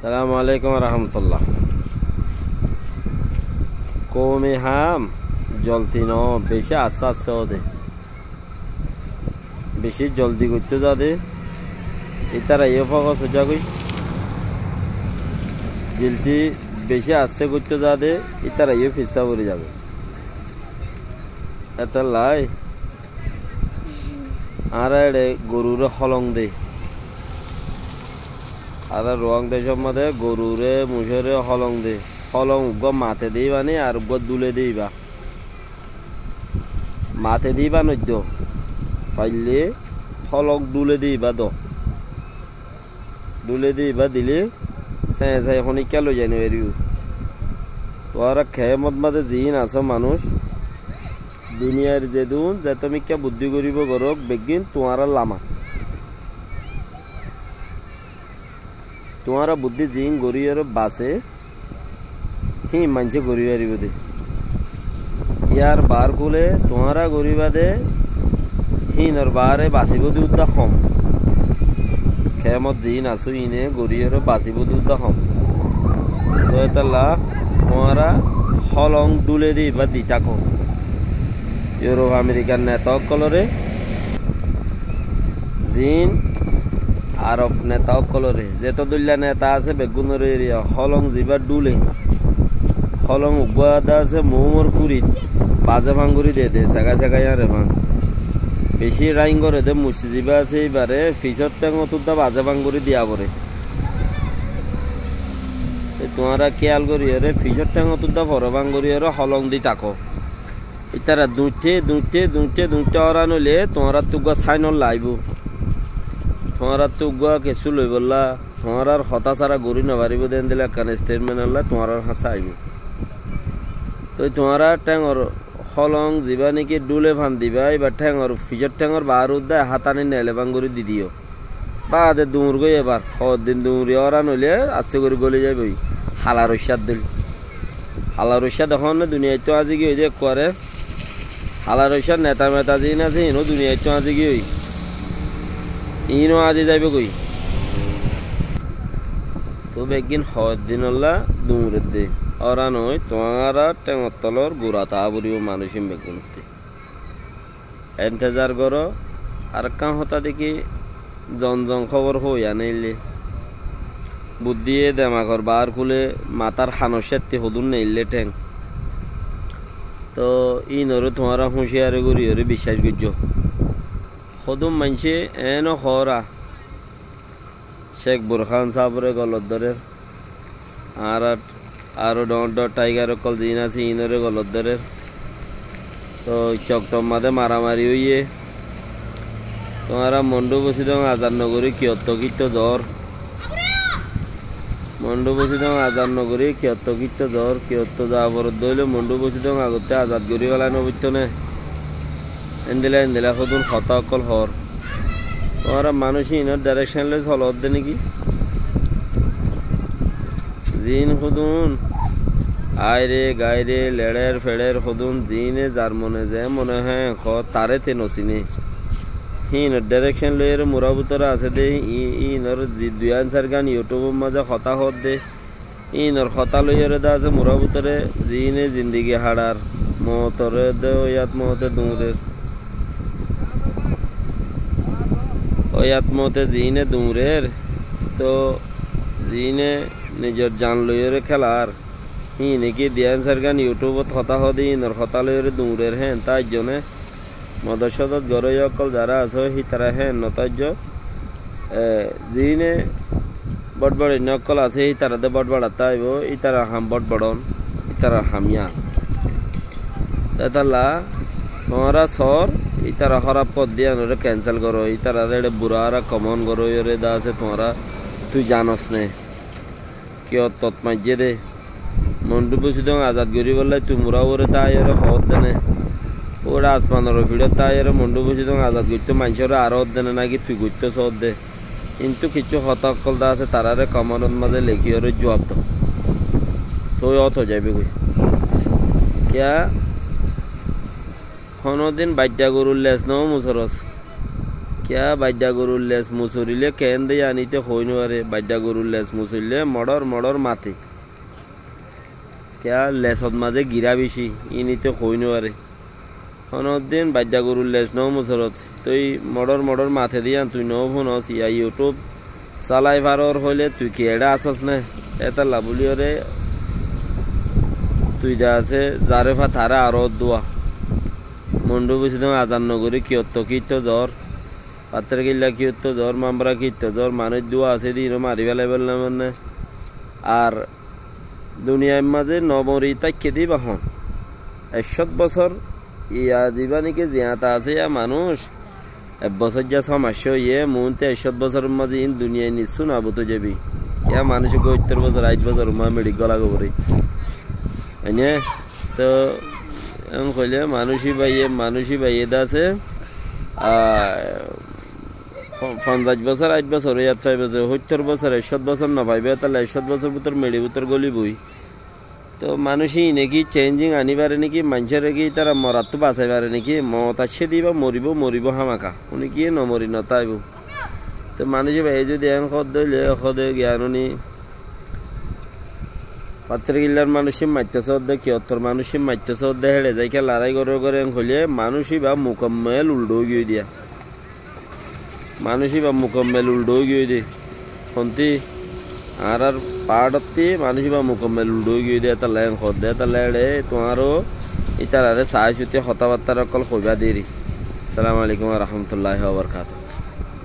সালামু আলাইকুম রহমতুল্লাহ। কৌমি হাম জলতি ন বেশি আস্তে আস্তে ওদে বেশি জলদি করতে যাদে ইতারা ইয়ে ফকস হয়ে গই জলদি বেশি আস্তে করতে যাদে ইতারা ইয়ে ফিসা পড়ে যাবে এত লাই আর গরুরে হলং দে আর রং দেশের মধ্যে গরুরে মুসরে হলং দে হলং উগ্র মাথে দিবা নি আর উগ্র দুলে দিবা মাথে দিবা নদ্য ফাইলে হলক দুলে দিবা দুলে দিবা দিলে চাই চাই এখনই কেন যাই এরিও তোরা খেয়ে মত মাঝে জিন আছো মানুষ দুনিয়ার যে দুন যে তুমি কে বুদ্ধি করিব গরক বেগিন তোমার লামা তোমার বুদ্ধি জিন গরিয়র বাসে হি মানছে গরিয়ারি দে ইয়ার বার কুলে তোমারা গরিবা দে হিনর বারে বাসিব দুধা হম খেমত জিন আসু ইনে গরিয়র বাসিব দুধা হম তো এতলা তোমারা হলং দুলে দি বা দি থাকো ইউরোপ আমেরিকার নেতা কলরে জিন আরব নেতা কলরে যেত দুল্লা নেতা আছে বেগুনের এরিয়া হলং জিবা ডুলে হলং উগ্বাদা আছে মোমর কুড়ি বাজে ভাঙ্গুরি দে দে জায়গা জায়গায় আরে ভাঙ বেশি রাইং করে দে মুসি জিবা আছে এইবারে ফিসর ট্যাং অতুদা বাজে ভাঙ্গুরি দিয়া পরে তোমারা খেয়াল করি রে ফিসর ট্যাং অতুদা বড় ভাঙ্গুরি রে হলং দি তাকো ইতারা দুঁতে ওরা নইলে তোমারা তুগা সাইনল লাইব তোমারা তুগা কেসু লই বললা তোমার আর হতা সারা গড়ি নবারিব দেন দিলে কানে স্টেটমেন্ট আনলা তোমার হাসা আইব তো তোমারা ট্যাঙর হলং যিবা নাকি ডুলে ফান দিবা এবার ঠ্যাঙর ফিজর ঠ্যাঙর বার উদ্দায় হাতানি নেলে বাঙ্গুরি দি দিও বা আদে দুমুর গই এবার দিন দুমুরি ওরা নইলে আস্তে করে গলে যাবে ওই হালা রস্যাদ দিল হালা রস্যা দেখুন দুনিয়ায় তো আজি গিয়ে যে করে হালা রস্যার নেতা মেতা যিন আছে ইনো দুনিয়ায় তো আজি গিয়ে ইনো আজি যাইবে কই তো বেগিন দিন দুমুরের দে ওরা নয় তোমারা টেঙর তলর গোড়া তা বুড়িও মানুষই বেগুনতে এন্তেজার করো আর কাঁ হতা দেখি জন খবর হই আনাইলে বুদ্ধিয়ে দেমাগর বার খুলে মাতার হানসেতে হদুন নেইলে ঠেং তো ই নরে তোমারা হুঁশিয়ারে করি ওরে বিশ্বাস করছ হদুম মানছে এন হরা শেখ বুরখান সাহরে গলত ধরে আরো ডর টাইগার কল জিন আছে ইনরে গলত ধরে তো চকটম মাদে মারামারি হইয়ে তোমারা মন্ডু বসি দং আজাদ নগরী কিয়ত জ্বর মন্ডু বসি দং আজাদ নগরী কিয়ত জ্বর কিয়ত যাবার দইলে মন্ডু বসি দং আগতে আজাদ গরি গলায় নবৃত্ত নে এন্দিলা সদুন হতা অকল হর তোমারা মানুষ ইনর ডাইরেকশনলে চলত দে নাকি জিন সদুন আইরে গাইরে লেড়ের ফেড়ের সদুন জিনে যার মনে যে মনে হয় তারে তে নচিনে হিনর ডাইরেকশন লইয়ের মুরাবুতরা আছে দে ইনর দুই আনসার গান ইউটিউবের মাঝে হতা হত দে ইনর হতা লইয়ের দা আছে মুরাবুতরে জিনে জিন্দিগি হাড়ার মহতরে দে ইয়াত মহতে দুমুরের ওয়াত মতে জিনে দুমরের তো জিনে নিজের জান লইয়ের খেলার হি নাকি দিয়ান সারগান ইউটিউবত হতা হদি নর হতা লইয়ের দুমরের হ্যাঁ তাই জন্য মদসদত গরই অকল যারা আছে হি তারা হ্যাঁ নতার্য জিনে বড় নকল আছে হি তারা দে বড় তাইব ই তারা হাম বড়ন ই তারা হামিয়া তালা তোমারা সর ইতারা খারাপ পথ দিয়ে আনরে ক্যান্সেল করো ইতারা রেডে বুড়ারা কমন করো রে দা আছে তোমরা তুই জানস নে কিয় তৎ মাইজে দে মন্ডু বসি দং আজাদ গরি বললে তুই মুরা ওরে তাই এর হত দেনে ওরা আসমানের ভিড় তাই এর মন্ডু বসি দং আজাদ গইতে মানুষের আরো দেনে নাকি তুই গইতে সদ দে কিন্তু কিছু হতাকল দা আছে তারারে কমনের মাঝে লেখি ওরে জবাব দাও তুই অত যাবি কই কিয়া কোনোদিন বাদ্যা গরুর লেজ নাও মুসরস क्या बाड्डा गरुर लेस मुसुरिले केन दे आनीते होइनवारे बाड्डा गरुर लेस मुसुरिले मडर मडर माथे क्या लेसत माजे गिरा बेशी इनिते होइनवारे অনদিন বাদ্যা গরুর লেজ ন মুসরত তুই মডর মডর মাথে দিয়া তুই ন ফোনস ইয়া ইউটিউব চালাই ভারর হইলে তুই কি এডা আসস না এটা লাবুলিয়রে তুই যা আছে জারেফা থারা আরো দোয়া মন্ডু বুঝি দেম আজান নগরী কিয়ত জ্বর পাত্রের গিল্লা কিয়ত জ্বর মামরা কিয়ত জ্বর মানুষ দোয়া আছে দিন মারি বেলাইবেল না মানে আর দুনিয়ার মাঝে নবরী তাইকে দিবা হন 100 বছর ইয়া জীবানীকে জিয়াতা আছে ইয়া মানুষ 1 বছর যা সমস্যা ইয়ে মুহূর্তে 100 বছরের মাঝে ইন দুনিয়ায় নিশ্চু না বতো যাবি ইয়া মানুষ 70 বছর 8 বছর মা মেডিক গলা গোবরে এনে তো এম কইলে মানুষই বাইয়ে দাসে 50 বছর 8 বছর ইয়া 6 বছর 70 বছর 100 বছর না পাইবে তাহলে 100 বছর ভিতর মেডি ভিতর গলি বই তো মানুষই নাকি চেঞ্জিং আনি পারে নাকি মানুষের কি তারা মরার তো বাঁচাই পারে নাকি মত আসছে দিবা মরিব হামাকা উনি কি নমরি নতাইব তো মানুষে ভাই যদি এখন খদে জ্ঞানী পাত্রগিল্লার মানুষই মারতেছে অর্ধে কিয়ত্তর মানুষই মারতেছে অর্ধে হেড়ে যাইকে লড়াই করে হইলে মানুষই বা মুকম্মেল উল্টো গিয়ে দিয়া মানুষই বা মুকম্মেল উল্টো গিয়ে দিয়ে শুনতি আর পাড়তি মানুষই বা মুকম্মেল উল্টো গিয়ে দিয়ে তাহলে খদে তাহলে তোমারও ইতারে সাই সুতে কথাবার্তা অকল কইবা দেরি আসসালামু আলাইকুম ওয়া রাহমাতুল্লাহি ওয়া বারাকাতুহু